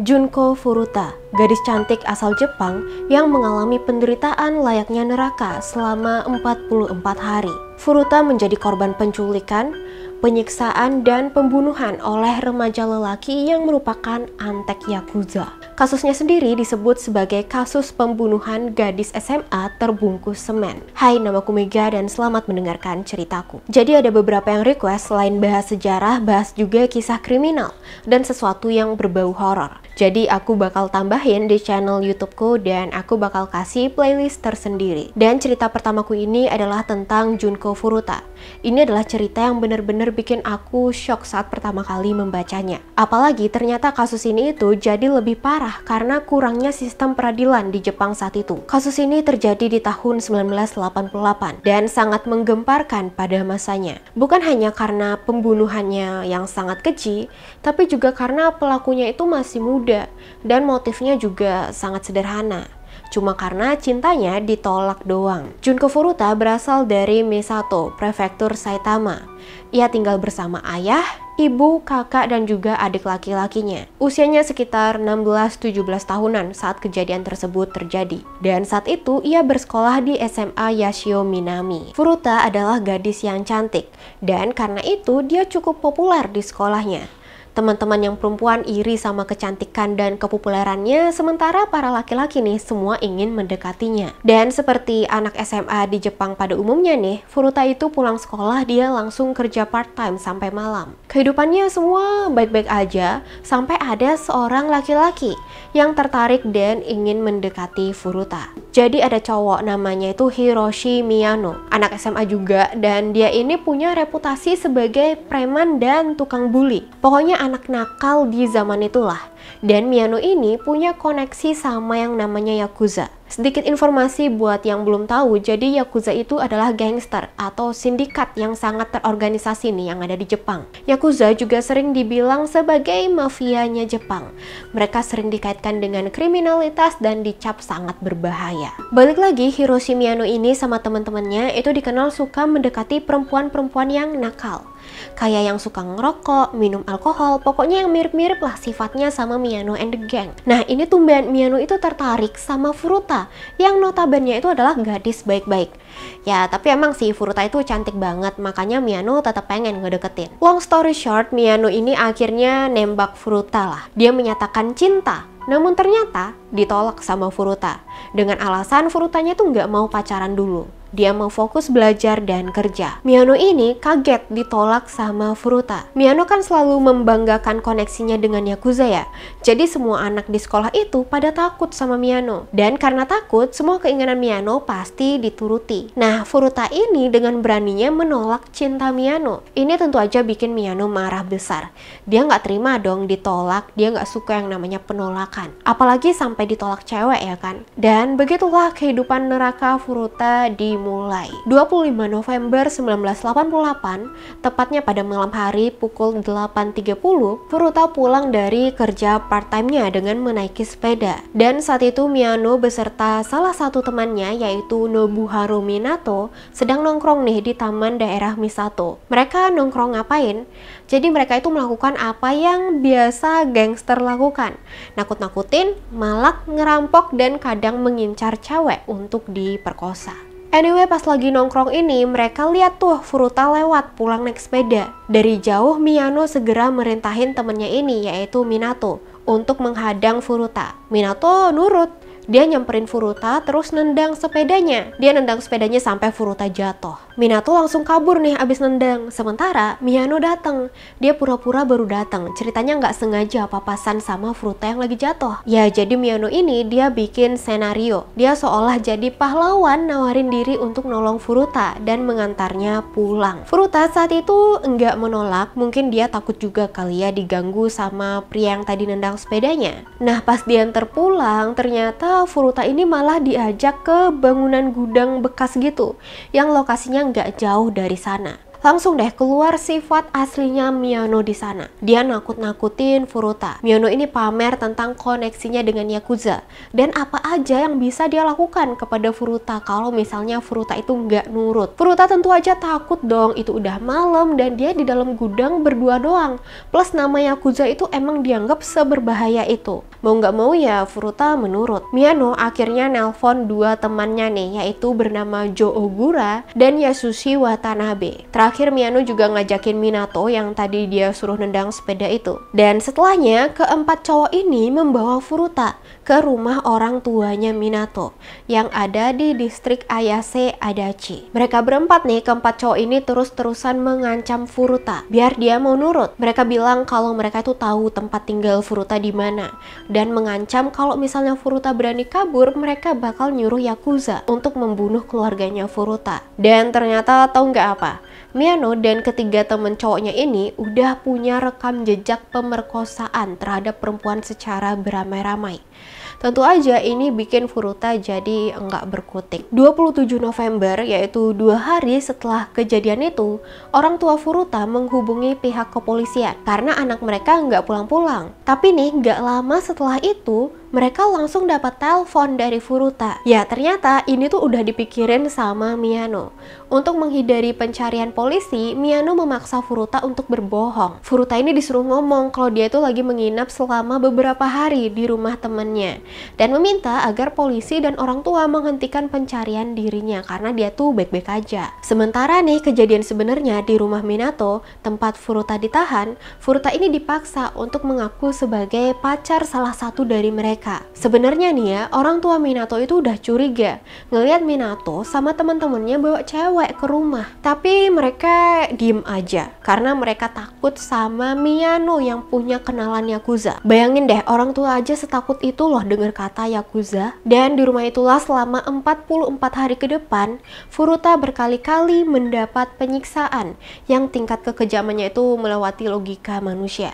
Junko Furuta, gadis cantik asal Jepang yang mengalami penderitaan layaknya neraka selama 44 hari. Furuta menjadi korban penculikan, penyiksaan, dan pembunuhan oleh remaja lelaki yang merupakan antek Yakuza. Kasusnya sendiri disebut sebagai kasus pembunuhan gadis SMA terbungkus semen. Hai, namaku Mega dan selamat mendengarkan ceritaku. Jadi ada beberapa yang request selain bahas sejarah, bahas juga kisah kriminal dan sesuatu yang berbau horor. Jadi aku bakal tambahin di channel YouTubeku dan aku bakal kasih playlist tersendiri. Dan cerita pertamaku ini adalah tentang Junko Furuta. Ini adalah cerita yang benar-benar bikin aku shock saat pertama kali membacanya. Apalagi ternyata kasus ini itu jadi lebih parah karena kurangnya sistem peradilan di Jepang saat itu. Kasus ini terjadi di tahun 1988 dan sangat menggemparkan pada masanya. Bukan hanya karena pembunuhannya yang sangat keji, tapi juga karena pelakunya itu masih muda dan motifnya juga sangat sederhana. Cuma karena cintanya ditolak doang. Junko Furuta berasal dari Misato, prefektur Saitama. Ia tinggal bersama ayah, ibu, kakak, dan juga adik laki-lakinya. Usianya sekitar 16-17 tahunan saat kejadian tersebut terjadi. Dan saat itu ia bersekolah di SMA Yashio Minami. Furuta adalah gadis yang cantik, dan karena itu dia cukup populer di sekolahnya. Teman-teman yang perempuan iri sama kecantikan dan kepopulerannya, sementara para laki-laki nih semua ingin mendekatinya. Dan seperti anak SMA di Jepang pada umumnya nih, Furuta itu pulang sekolah dia langsung kerja part-time sampai malam. Kehidupannya semua baik-baik aja, sampai ada seorang laki-laki yang tertarik dan ingin mendekati Furuta. Jadi ada cowok namanya itu Hiroshi Miyano, anak SMA juga, dan dia ini punya reputasi sebagai preman dan tukang bully. Pokoknya anak nakal di zaman itulah. Dan Miyano ini punya koneksi sama yang namanya Yakuza. Sedikit informasi buat yang belum tahu, jadi Yakuza itu adalah gangster atau sindikat yang sangat terorganisasi nih yang ada di Jepang. Yakuza juga sering dibilang sebagai mafianya Jepang. Mereka sering dikaitkan dengan kriminalitas dan dicap sangat berbahaya. Balik lagi, Hiroshi Miyano ini sama teman-temannya itu dikenal suka mendekati perempuan-perempuan yang nakal. Kayak yang suka ngerokok, minum alkohol, pokoknya yang mirip-mirip lah sifatnya sama Miyano and the Gang. Nah ini tumben Miyano itu tertarik sama Furuta yang notabene itu adalah gadis baik-baik. Ya tapi emang sih Furuta itu cantik banget, makanya Miyano tetap pengen ngedeketin. Long story short, Miyano ini akhirnya nembak Furuta lah. Dia menyatakan cinta, namun ternyata ditolak sama Furuta dengan alasan Furutanya tuh nggak mau pacaran dulu. Dia mau fokus belajar dan kerja. Miyano ini kaget ditolak sama Furuta. Miyano kan selalu membanggakan koneksinya dengan Yakuza ya. Jadi semua anak di sekolah itu pada takut sama Miyano. Dan karena takut, semua keinginan Miyano pasti dituruti. Nah, Furuta ini dengan beraninya menolak cinta Miyano. Ini tentu aja bikin Miyano marah besar. Dia nggak terima dong ditolak, dia nggak suka yang namanya penolakan. Apalagi sampai ditolak cewek ya kan. Dan begitulah kehidupan neraka Furuta dimulai. 25 November 1988, tepatnya pada malam hari pukul 8.30, Furuta pulang dari kerja part-time-nya dengan menaiki sepeda. Dan saat itu Miyano beserta salah satu temannya yaitu Nobuharu Minato sedang nongkrong nih di taman daerah Misato. Mereka nongkrong ngapain? Jadi mereka itu melakukan apa yang biasa gangster lakukan. Nakut-nakutin, malak, ngerampok, dan kadang mengincar cewek untuk diperkosa. Anyway, pas lagi nongkrong ini, mereka lihat tuh Furuta lewat pulang naik sepeda. Dari jauh, Miyano segera merintahin temennya ini, yaitu Minato, untuk menghadang Furuta. Minato nurut. Dia nyamperin Furuta terus nendang sepedanya. Dia nendang sepedanya sampai Furuta jatuh. Minato langsung kabur nih abis nendang. Sementara Miyano datang. Dia pura-pura baru datang. Ceritanya nggak sengaja papasan sama Furuta yang lagi jatuh. Ya jadi Miyano ini dia bikin senario. Dia seolah jadi pahlawan nawarin diri untuk nolong Furuta dan mengantarnya pulang. Furuta saat itu nggak menolak. Mungkin dia takut juga kali ya diganggu sama pria yang tadi nendang sepedanya. Nah pas dia terpulang ternyata Furuta ini malah diajak ke bangunan gudang bekas gitu yang lokasinya nggak jauh dari sana. Langsung deh keluar sifat aslinya Miyano di sana. Dia nakut-nakutin Furuta. Miyano ini pamer tentang koneksinya dengan Yakuza dan apa aja yang bisa dia lakukan kepada Furuta kalau misalnya Furuta itu nggak nurut. Furuta tentu aja takut dong, itu udah malam dan dia di dalam gudang berdua doang. Plus nama Yakuza itu emang dianggap seberbahaya itu. Mau nggak mau ya Furuta menurut. Miyano akhirnya nelpon dua temannya nih, yaitu bernama Jo Ogura dan Yasushi Watanabe. Terakhir Miyano juga ngajakin Minato yang tadi dia suruh nendang sepeda itu. Dan setelahnya keempat cowok ini membawa Furuta ke rumah orang tuanya Minato yang ada di distrik Ayase Adachi. Mereka berempat nih, keempat cowok ini terus-terusan mengancam Furuta biar dia mau nurut. Mereka bilang kalau mereka itu tahu tempat tinggal Furuta di mana dan mengancam kalau misalnya Furuta berani kabur, mereka bakal nyuruh Yakuza untuk membunuh keluarganya Furuta. Dan ternyata tahu nggak apa? Miyano dan ketiga temen cowoknya ini udah punya rekam jejak pemerkosaan terhadap perempuan secara beramai-ramai. Tentu aja ini bikin Furuta jadi enggak berkutik. 27 November, yaitu 2 hari setelah kejadian itu, orang tua Furuta menghubungi pihak kepolisian karena anak mereka nggak pulang-pulang. Tapi nih, nggak lama setelah itu, mereka langsung dapat telepon dari Furuta. Ya, ternyata ini tuh udah dipikirin sama Miyano. Untuk menghindari pencarian polisi, Miyano memaksa Furuta untuk berbohong. Furuta ini disuruh ngomong kalau dia itu lagi menginap selama beberapa hari di rumah temennya dan meminta agar polisi dan orang tua menghentikan pencarian dirinya karena dia tuh baik-baik aja. Sementara nih, kejadian sebenarnya di rumah Minato, tempat Furuta ditahan, Furuta ini dipaksa untuk mengaku sebagai pacar salah satu dari mereka. Sebenarnya nih ya, orang tua Minato itu udah curiga ngelihat Minato sama teman-temannya bawa cewek ke rumah. Tapi mereka diem aja karena mereka takut sama Miyano yang punya kenalan Yakuza. Bayangin deh, orang tua aja setakut itu loh dengar kata Yakuza. Dan di rumah itulah selama 44 hari ke depan, Furuta berkali-kali mendapat penyiksaan yang tingkat kekejamannya itu melewati logika manusia.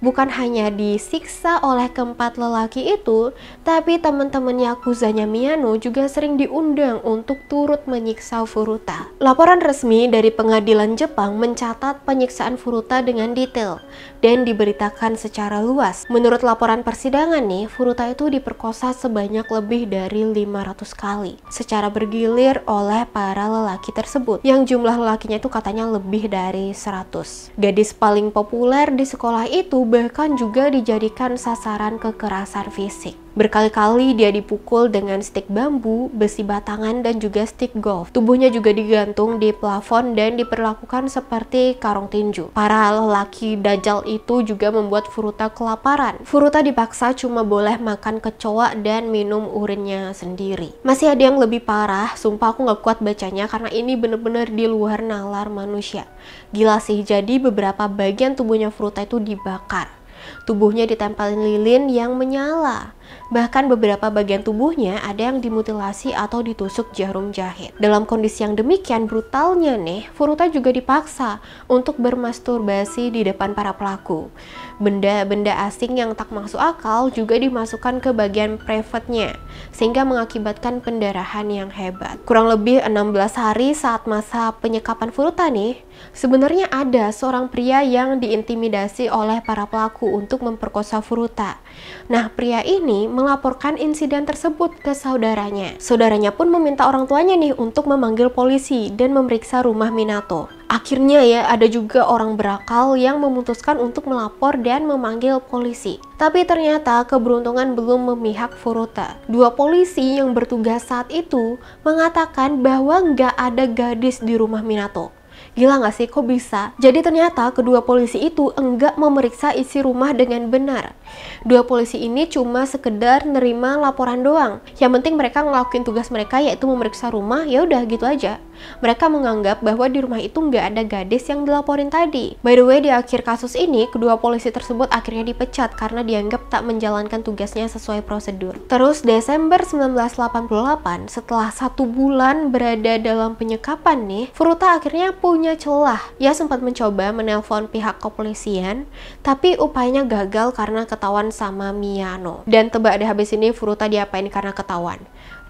Bukan hanya disiksa oleh keempat lelaki itu, tapi teman-teman Yakuzanya Miyano juga sering diundang untuk turut menyiksa Furuta. Laporan resmi dari pengadilan Jepang mencatat penyiksaan Furuta dengan detail dan diberitakan secara luas. Menurut laporan persidangan nih, Furuta itu diperkosa sebanyak lebih dari 500 kali secara bergilir oleh para lelaki tersebut, yang jumlah lelakinya itu katanya lebih dari 100. Gadis paling populer di sekolah itu bahkan juga dijadikan sasaran kekerasan fisik. Berkali-kali dia dipukul dengan stik bambu, besi batangan, dan juga stik golf. Tubuhnya juga digantung di plafon dan diperlakukan seperti karung tinju. Para lelaki dajjal itu juga membuat Furuta kelaparan. Furuta dipaksa cuma boleh makan kecoa dan minum urinnya sendiri. Masih ada yang lebih parah, sumpah aku nggak kuat bacanya karena ini bener-bener di luar nalar manusia. Gila sih, jadi beberapa bagian tubuhnya Furuta itu dibakar. Tubuhnya ditempelin lilin yang menyala. Bahkan beberapa bagian tubuhnya ada yang dimutilasi atau ditusuk jarum jahit. Dalam kondisi yang demikian brutalnya nih, Furuta juga dipaksa untuk bermasturbasi di depan para pelaku. Benda-benda asing yang tak masuk akal juga dimasukkan ke bagian private-nya, sehingga mengakibatkan pendarahan yang hebat. Kurang lebih 16 hari saat masa penyekapan Furuta nih, sebenarnya ada seorang pria yang diintimidasi oleh para pelaku untuk memperkosa Furuta. Nah, pria ini melaporkan insiden tersebut ke saudaranya. Saudaranya pun meminta orang tuanya nih untuk memanggil polisi dan memeriksa rumah Minato. Akhirnya ya, ada juga orang berakal yang memutuskan untuk melapor dan memanggil polisi. Tapi ternyata keberuntungan belum memihak Furuta. Dua polisi yang bertugas saat itu mengatakan bahwa nggak ada gadis di rumah Minato. Gila nggak sih, kok bisa? Jadi ternyata kedua polisi itu enggak memeriksa isi rumah dengan benar. Dua polisi ini cuma sekedar nerima laporan doang. Yang penting mereka ngelakuin tugas mereka, yaitu memeriksa rumah, ya udah gitu aja. Mereka menganggap bahwa di rumah itu nggak ada gadis yang dilaporin tadi. By the way, di akhir kasus ini, kedua polisi tersebut akhirnya dipecat karena dianggap tak menjalankan tugasnya sesuai prosedur. Terus Desember 1988, setelah 1 bulan berada dalam penyekapan nih, Furuta akhirnya punya celah. Ia sempat mencoba menelpon pihak kepolisian, tapi upayanya gagal karena ketahuan sama Miyano. Dan tebak deh habis ini Furuta diapain karena ketahuan.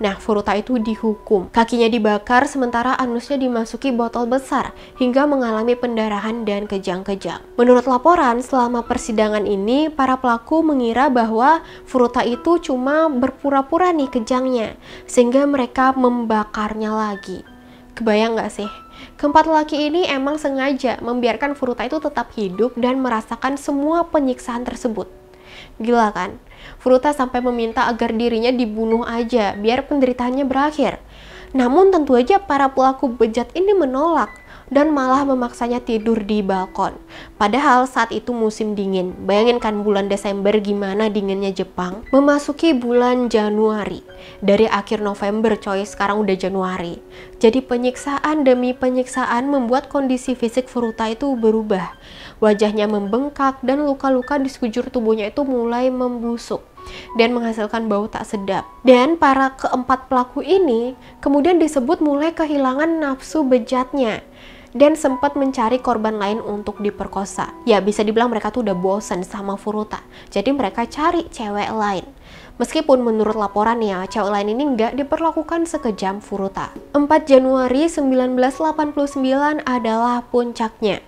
Nah, Furuta itu dihukum. Kakinya dibakar sementara anusnya dimasuki botol besar hingga mengalami pendarahan dan kejang-kejang. Menurut laporan, selama persidangan ini para pelaku mengira bahwa Furuta itu cuma berpura-pura nih kejangnya, sehingga mereka membakarnya lagi. Kebayang nggak sih? Keempat lelaki ini emang sengaja membiarkan Furuta itu tetap hidup dan merasakan semua penyiksaan tersebut. Gila kan? Furuta sampai meminta agar dirinya dibunuh aja biar penderitaannya berakhir. Namun tentu aja para pelaku bejat ini menolak dan malah memaksanya tidur di balkon. Padahal saat itu musim dingin. Bayangin kan bulan Desember gimana dinginnya Jepang. Memasuki bulan Januari. Dari akhir November coy, sekarang udah Januari. Jadi penyiksaan demi penyiksaan membuat kondisi fisik Furuta itu berubah. Wajahnya membengkak dan luka-luka di sekujur tubuhnya itu mulai membusuk dan menghasilkan bau tak sedap. Dan para keempat pelaku ini kemudian disebut mulai kehilangan nafsu bejatnya dan sempat mencari korban lain untuk diperkosa. Ya bisa dibilang mereka tuh udah bosan sama Furuta, jadi mereka cari cewek lain. Meskipun menurut laporan ya, cewek lain ini nggak diperlakukan sekejam Furuta. 4 Januari 1989 adalah puncaknya.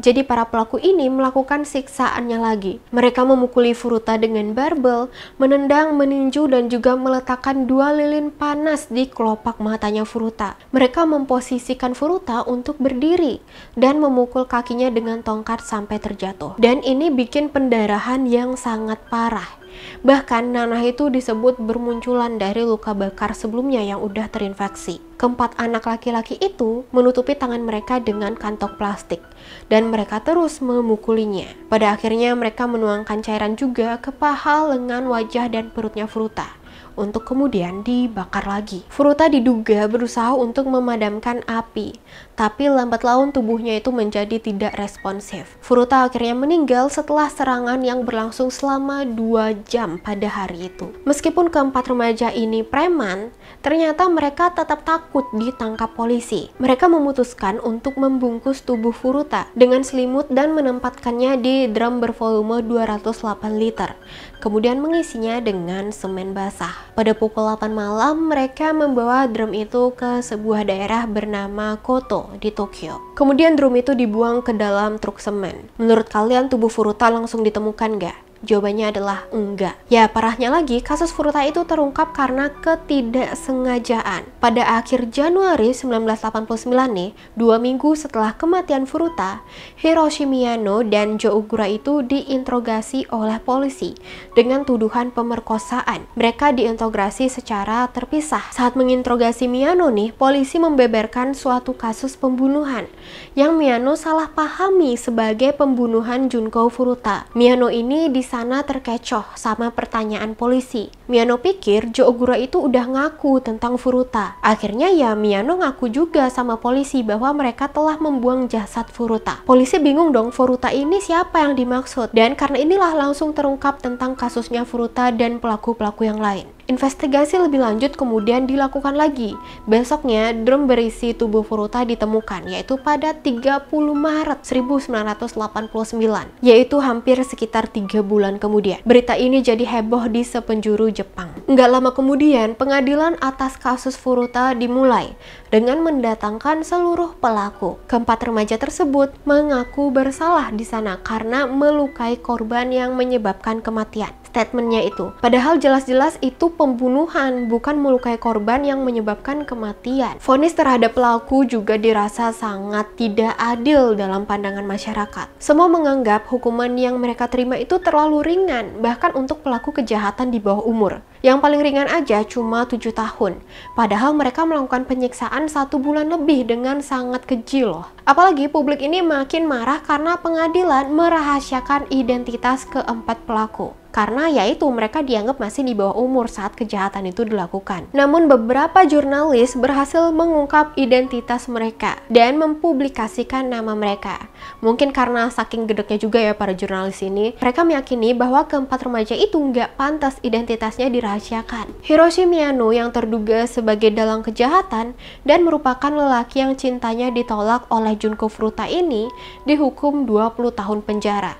Jadi para pelaku ini melakukan siksaannya lagi. Mereka memukuli Furuta dengan barbel, menendang, meninju, dan juga meletakkan 2 lilin panas di kelopak matanya Furuta. Mereka memposisikan Furuta untuk berdiri dan memukul kakinya dengan tongkat sampai terjatuh. Dan ini bikin pendarahan yang sangat parah. Bahkan nanah itu disebut bermunculan dari luka bakar sebelumnya yang udah terinfeksi. Keempat anak laki-laki itu menutupi tangan mereka dengan kantong plastik dan mereka terus memukulinya. Pada akhirnya mereka menuangkan cairan juga ke paha, lengan, wajah, dan perutnya Furuta untuk kemudian dibakar lagi. Furuta diduga berusaha untuk memadamkan api, tapi lambat laun tubuhnya itu menjadi tidak responsif. Furuta akhirnya meninggal setelah serangan yang berlangsung selama 2 jam pada hari itu. Meskipun keempat remaja ini preman, ternyata mereka tetap takut ditangkap polisi. Mereka memutuskan untuk membungkus tubuh Furuta dengan selimut dan menempatkannya di drum bervolume 208 liter. Kemudian mengisinya dengan semen basah. Pada pukul 8 malam, mereka membawa drum itu ke sebuah daerah bernama Koto di Tokyo. Kemudian drum itu dibuang ke dalam truk semen. Menurut kalian tubuh Furuta langsung ditemukan nggak? Jawabannya adalah enggak. Ya parahnya lagi, kasus Furuta itu terungkap karena ketidaksengajaan. Pada akhir Januari 1989 nih, 2 minggu setelah kematian Furuta, Hiroshi Miyano dan Jo Ogura itu diinterogasi oleh polisi dengan tuduhan pemerkosaan. Mereka diinterogasi secara terpisah. Saat menginterogasi Miyano nih, polisi membeberkan suatu kasus pembunuhan yang Miyano salah pahami sebagai pembunuhan Junko Furuta. Miyano ini di sana terkecoh sama pertanyaan polisi. Miyano pikir Jo Ogura itu udah ngaku tentang Furuta. Akhirnya ya Miyano ngaku juga sama polisi bahwa mereka telah membuang jasad Furuta. Polisi bingung dong, Furuta ini siapa yang dimaksud? Dan karena inilah langsung terungkap tentang kasusnya Furuta dan pelaku-pelaku yang lain. Investigasi lebih lanjut kemudian dilakukan lagi. Besoknya, drum berisi tubuh Furuta ditemukan, yaitu pada 30 Maret 1989, yaitu hampir sekitar 3 bulan kemudian. Berita ini jadi heboh di sepenjuru Jepang. Nggak lama kemudian, pengadilan atas kasus Furuta dimulai dengan mendatangkan seluruh pelaku. Keempat remaja tersebut mengaku bersalah di sana karena melukai korban yang menyebabkan kematian. Statementnya itu, padahal jelas-jelas itu pembunuhan, bukan melukai korban yang menyebabkan kematian. Vonis terhadap pelaku juga dirasa sangat tidak adil dalam pandangan masyarakat. Semua menganggap hukuman yang mereka terima itu terlalu ringan, bahkan untuk pelaku kejahatan di bawah umur. Yang paling ringan aja cuma 7 tahun. Padahal mereka melakukan penyiksaan 1 bulan lebih dengan sangat keji loh. Apalagi publik ini makin marah karena pengadilan merahasiakan identitas keempat pelaku. Karena yaitu mereka dianggap masih di bawah umur saat kejahatan itu dilakukan. Namun beberapa jurnalis berhasil mengungkap identitas mereka dan mempublikasikan nama mereka. Mungkin karena saking gedeknya juga ya para jurnalis ini, mereka meyakini bahwa keempat remaja itu nggak pantas identitasnya dirahasiakan. Hiroshi Miyano yang terduga sebagai dalang kejahatan dan merupakan lelaki yang cintanya ditolak oleh Junko Furuta ini dihukum 20 tahun penjara.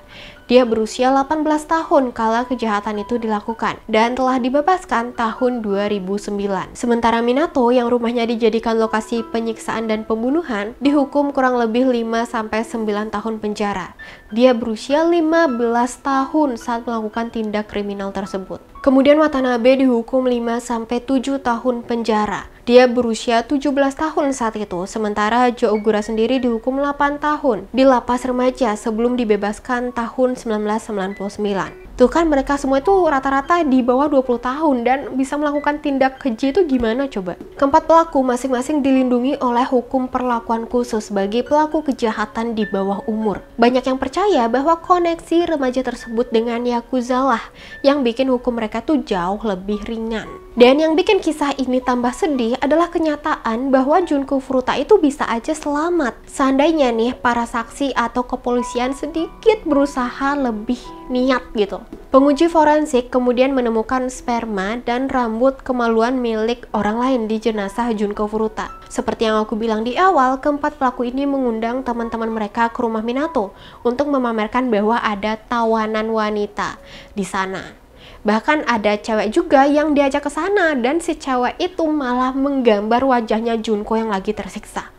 Dia berusia 18 tahun kala kejahatan itu dilakukan dan telah dibebaskan tahun 2009. Sementara Minato yang rumahnya dijadikan lokasi penyiksaan dan pembunuhan dihukum kurang lebih 5-9 tahun penjara. Dia berusia 15 tahun saat melakukan tindak kriminal tersebut. Kemudian Watanabe dihukum 5-7 tahun penjara. Dia berusia 17 tahun saat itu, sementara Jo Ogura sendiri dihukum 8 tahun di lapas remaja sebelum dibebaskan tahun 1999. Tuh kan mereka semua itu rata-rata di bawah 20 tahun dan bisa melakukan tindak keji itu gimana coba? Keempat pelaku masing-masing dilindungi oleh hukum perlakuan khusus bagi pelaku kejahatan di bawah umur. Banyak yang percaya bahwa koneksi remaja tersebut dengan Yakuza lah yang bikin hukum mereka tuh jauh lebih ringan. Dan yang bikin kisah ini tambah sedih adalah kenyataan bahwa Junko Furuta itu bisa aja selamat. Seandainya nih para saksi atau kepolisian sedikit berusaha lebih niat gitu. Penguji forensik kemudian menemukan sperma dan rambut kemaluan milik orang lain di jenazah Junko Furuta. Seperti yang aku bilang di awal, keempat pelaku ini mengundang teman-teman mereka ke rumah Minato untuk memamerkan bahwa ada tawanan wanita di sana. Bahkan ada cewek juga yang diajak ke sana dan si cewek itu malah menggambar wajahnya Junko yang lagi tersiksa.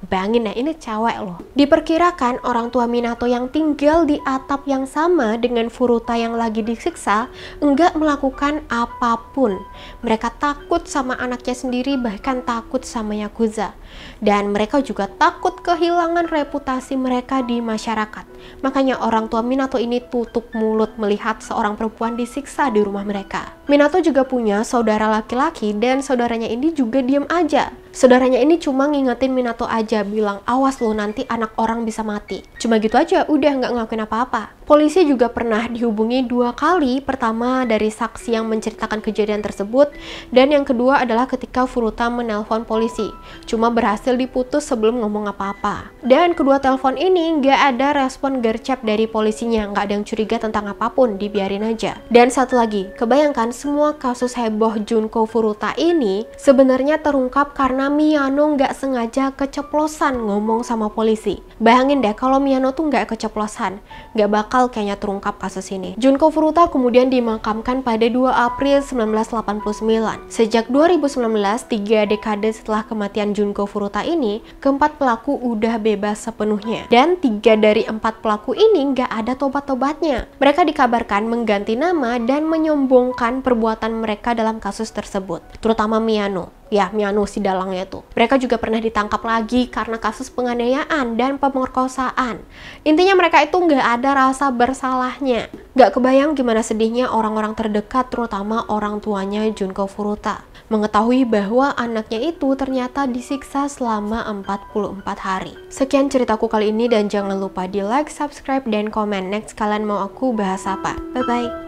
Bayangin ya, ini cewek loh. Diperkirakan orang tua Minato yang tinggal di atap yang sama dengan Furuta yang lagi disiksa enggak melakukan apapun. Mereka takut sama anaknya sendiri, bahkan takut sama Yakuza. Dan mereka juga takut kehilangan reputasi mereka di masyarakat. Makanya orang tua Minato ini tutup mulut melihat seorang perempuan disiksa di rumah mereka. Minato juga punya saudara laki-laki dan saudaranya ini juga diem aja. Saudaranya ini cuma ngingetin Minato aja, bilang awas lo nanti anak orang bisa mati. Cuma gitu aja, udah nggak ngelakuin apa-apa. Polisi juga pernah dihubungi 2 kali, pertama dari saksi yang menceritakan kejadian tersebut, dan yang kedua adalah ketika Furuta menelpon polisi. Cuma berhasil diputus sebelum ngomong apa-apa. Dan kedua telepon ini nggak ada respon gercep dari polisinya, nggak ada yang curiga tentang apapun, dibiarin aja. Dan satu lagi, kebayangkan semua kasus heboh Junko Furuta ini sebenarnya terungkap karena Miyano nggak sengaja keceplosan ngomong sama polisi. Bayangin deh kalau Miyano tuh nggak keceplosan, nggak bakal kayaknya terungkap kasus ini. Junko Furuta kemudian dimakamkan pada 2 April 1989. Sejak 2019, 3 dekade setelah kematian Junko Furuta ini, keempat pelaku udah bebas sepenuhnya. Dan 3 dari 4 pelaku ini nggak ada tobat-tobatnya. Mereka dikabarkan mengganti nama dan menyombongkan perbuatan mereka dalam kasus tersebut, terutama Miyano. Ya, Miyano si dalangnya itu. Mereka juga pernah ditangkap lagi karena kasus penganiayaan dan pemerkosaan. Intinya mereka itu nggak ada rasa bersalahnya. Nggak kebayang gimana sedihnya orang-orang terdekat, terutama orang tuanya Junko Furuta, mengetahui bahwa anaknya itu ternyata disiksa selama 44 hari. Sekian ceritaku kali ini dan jangan lupa di like, subscribe, dan komen. Next kalian mau aku bahas apa? Bye-bye.